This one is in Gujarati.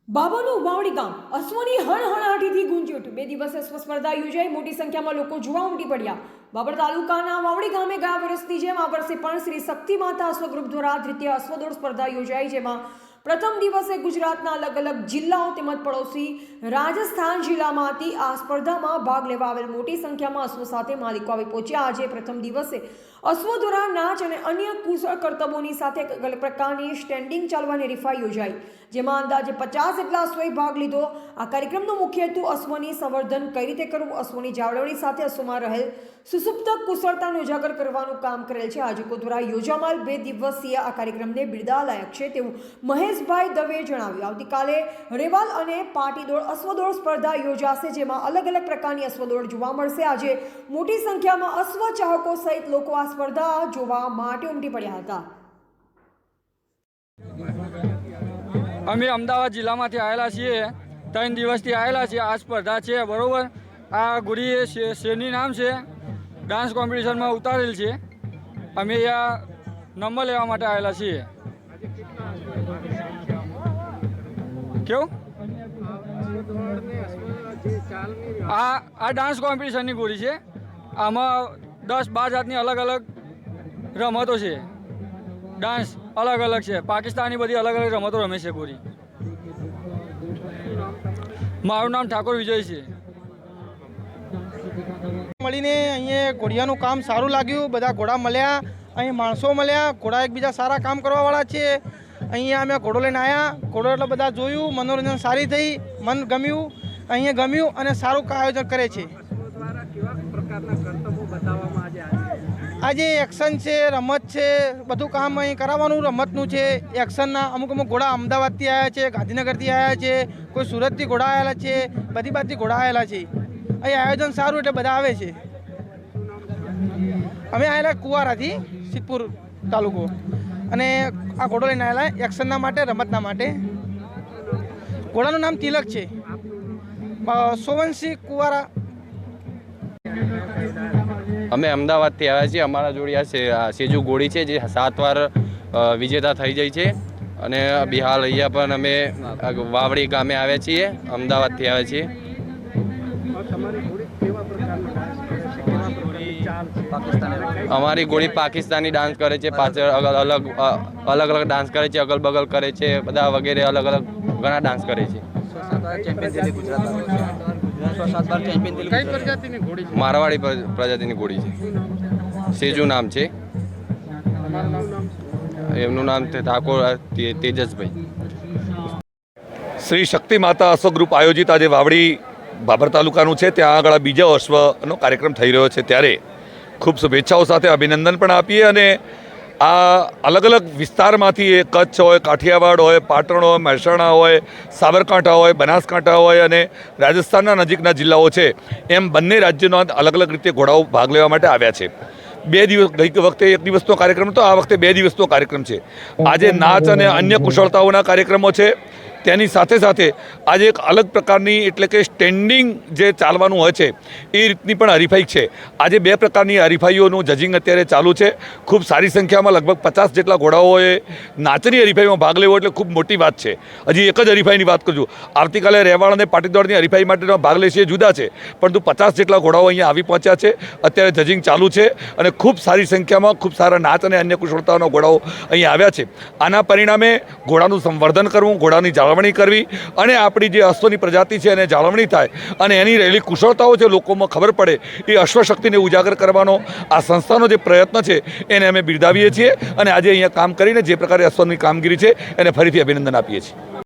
બાબાનું વાવડી ગામ અશ્વની હણહણાટીથી ગુંજી ઉઠ્યું। 2 દિવસીય અશ્વ સ્પર્ધા યોજાઈ। મોટી સંખ્યામાં લોકો જોવા ઉમટી પડ્યા। બાબર તાલુકાના વાવડી ગામે ગયા વર્ષની જેમ આ વર્ષે પણ શ્રી શક્તિ માતા અશ્વ ગ્રુપ દ્વારા દ્વિતીય અશ્વદોડ સ્પર્ધા યોજાઈ, જેમાં પ્રથમ દિવસે ગુજરાતના અલગ અલગ જિલ્લાઓ તેમજ પડોશી રાજસ્થાન જિલ્લામાંથી આ સ્પર્ધામાં ભાગ લેવા આવેલ મોટી સંખ્યામાં અશ્વ સાથે માલિકો આવી પહોંચ્યા। આજે પ્રથમ દિવસે અશ્વ દ્વારા નાચ અને અન્ય કુશળ કરતબોની સાથે અલગ પ્રકારની સ્ટેન્ડિંગ ચાલવાની હરીફાઈ યોજાઈ, જેમાં અંદાજે 50 જેટલા અશ્વોએ ભાગ લીધો। આ કાર્યક્રમનો મુખ્ય હેતુ અશ્વની સંવર્ધન કઈ રીતે કરવું, અશ્વની જાળવણી સાથે અશ્વમાં રહેલ સુસુપ્ત કુશળતાને ઉજાગર કરવાનું કામ કરેલ છે। આયોજકો દ્વારા યોજાનાર 2 દિવસીય આ કાર્યક્રમને બિરદાલાયક છે તેવું મહેશભાઈ દવેએ જણાવ્યું। આવતીકાલે રેવાલ અને પાટીદોડ અશ્વદોડ સ્પર્ધા યોજાશે, જેમાં અલગ અલગ પ્રકારની અશ્વદોડ જોવા મળશે। આજે મોટી સંખ્યામાં અશ્વ ચાહકો સહિત લોકો આ સ્પર્ધા જોવા માટે ઉમટી પડ્યા હતા। અમે અમદાવાદ જિલ્લામાંથી આવેલા છીએ, 3 દિવસથી આવેલા છીએ। આ સ્પર્ધા છે બરોબર। આ ગુડી શેરની નામ છે, ડાન્સ કોમ્પિટિશનમાં ઉતારેલ છે। અમે અહીંયા નંબર લેવા માટે આવેલા છીએ। કેવું આ ડાન્સ કોમ્પિટિશનની ગોળી છે। આમાં 10-12 જાતની અલગ અલગ રમતો છે। ડાન્સ અલગ અલગ છે, પાકિસ્તાની બધી અલગ અલગ રમતો રમે છે ગોરી। મારું નામ ઠાકોર વિજય છે। મળીને અહીંયા ઘોડિયાનું કામ સારું લાગ્યું। બધા ઘોડા મળ્યા, અહીં માણસો મળ્યા, ઘોડા એકબીજા સારા કામ કરવાવાળા છે। અહીંયા અમે ઘોડો લઈને આવ્યા, ઘોડો એટલે બધા જોયું, મનોરંજન સારી થઈ, મન ગમ્યું, અહીંયા ગમ્યું અને સારું આયોજન કરે છે। આજે એક્શન છે, રમત છે, બધું કામ અહીં કરાવવાનું રમતનું છે। એક્શનના અમુક ઘોડા અમદાવાદથી આવ્યા છે, ગાંધીનગરથી આવ્યા છે, કોઈ સુરતથી ઘોડા આવેલા છે, બધી બાજુથી ઘોડા આવેલા છે। અહીં આયોજન સારું એટલે બધા આવે છે। અમે આવેલા કુવારાથી, સિદ્ધપુર તાલુકો, અને આ ઘોડો લઈને આવેલા એક્શનના માટે, રમતના માટે। ઘોડાનું નામ તિલક છે, સોવનસિંહ કુવારા। અમે અમદાવાદથી આવ્યા છીએ। અમારા જોડે આ સેજુ ઘોડી છે જે 7 વાર વિજેતા થઈ જાય છે, અને બિહાર અહીંયા પણ અમે વાવડી ગામે આવ્યા છીએ, અમદાવાદથી આવ્યા છીએ। અમારી ઘોડી પાકિસ્તાની ડાન્સ કરે છે, પાછળ અલગ અલગ ડાન્સ કરે છે, અગલ બગલ કરે છે, બધા વગેરે અલગ અલગ ઘણા ડાન્સ કરે છે। મારવાડી પ્રજાતિની ઘોડી છે, સેજુ નામ છે। એમનું નામ ઠાકોર તેજસભાઈ। શ્રી શક્તિ માતા અશ્વ ગ્રુપ આયોજિત આજે વાવડી બાબર તાલુકાનું છે, ત્યાં આગળ બીજો અશ્વનો કાર્યક્રમ થઈ રહ્યો છે, ત્યારે ખૂબ શુભેચ્છાઓ સાથે અભિનંદન પણ આપીએ। અને આ અલગ અલગ વિસ્તારમાંથી કચ્છ હોય, કાઠિયાવાડ હોય, પાટણ હોય, મહેસાણા હોય, સાબરકાંઠા હોય, બનાસકાંઠા હોય અને રાજસ્થાનના નજીકના જિલ્લાઓ છે, એમ બંને રાજ્યોના અલગ અલગ રીતે ઘોડાઓ ભાગ લેવા માટે આવ્યા છે। 2 દિવસ, ગઈ વખતે 1 દિવસનો કાર્યક્રમ હતો, આ વખતે 2 દિવસનો કાર્યક્રમ છે। આજે નાચ અને અન્ય કુશળતાઓના કાર્યક્રમો છે, તેની સાથે સાથે આજે એક અલગ પ્રકારની એટલે કે સ્ટેન્ડિંગ જે ચાલવાનું હોય છે એ રીતની પણ હરીફાઈ છે। આજે 2 પ્રકારની હરીફાઈઓનું જજિંગ અત્યારે ચાલુ છે। ખૂબ સારી સંખ્યામાં લગભગ 50 જેટલા ઘોડાઓએ નાચની હરીફાઈમાં ભાગ લેવો એટલે ખૂબ મોટી વાત છે। હજી એક જ હરીફાઈની વાત કરજો, આવતીકાલે રેવાળ અને પાટીદોડની હરીફાઈ માટેનો ભાગ લેશે જુદા છે, પરંતુ 50 જેટલા ઘોડાઓ અહીંયા આવી પહોંચ્યા છે। અત્યારે જજિંગ ચાલુ છે અને ખૂબ સારી સંખ્યામાં ખૂબ સારા નાચ અને અન્ય કુશળતાઓના ઘોડાઓ અહીંયા આવ્યા છે। આના પરિણામે ઘોડાનું સંવર્ધન કરવું, ઘોડાની જાળવણી કરવી અને આપણી જે અશ્વની પ્રજાતિ છે એને જાળવણી થાય અને એની રહેલી કુશળતાઓ છે લોકોમાં ખબર પડે, એ અશ્વશક્તિને ઉજાગર કરવાનો આ સંસ્થાનો જે પ્રયત્ન છે એને અમે બિરદાવીએ છીએ। અને આજે અહીંયા કામ કરીને જે પ્રકારે અશ્વની કામગીરી છે એને ફરીથી અભિનંદન આપીએ છીએ।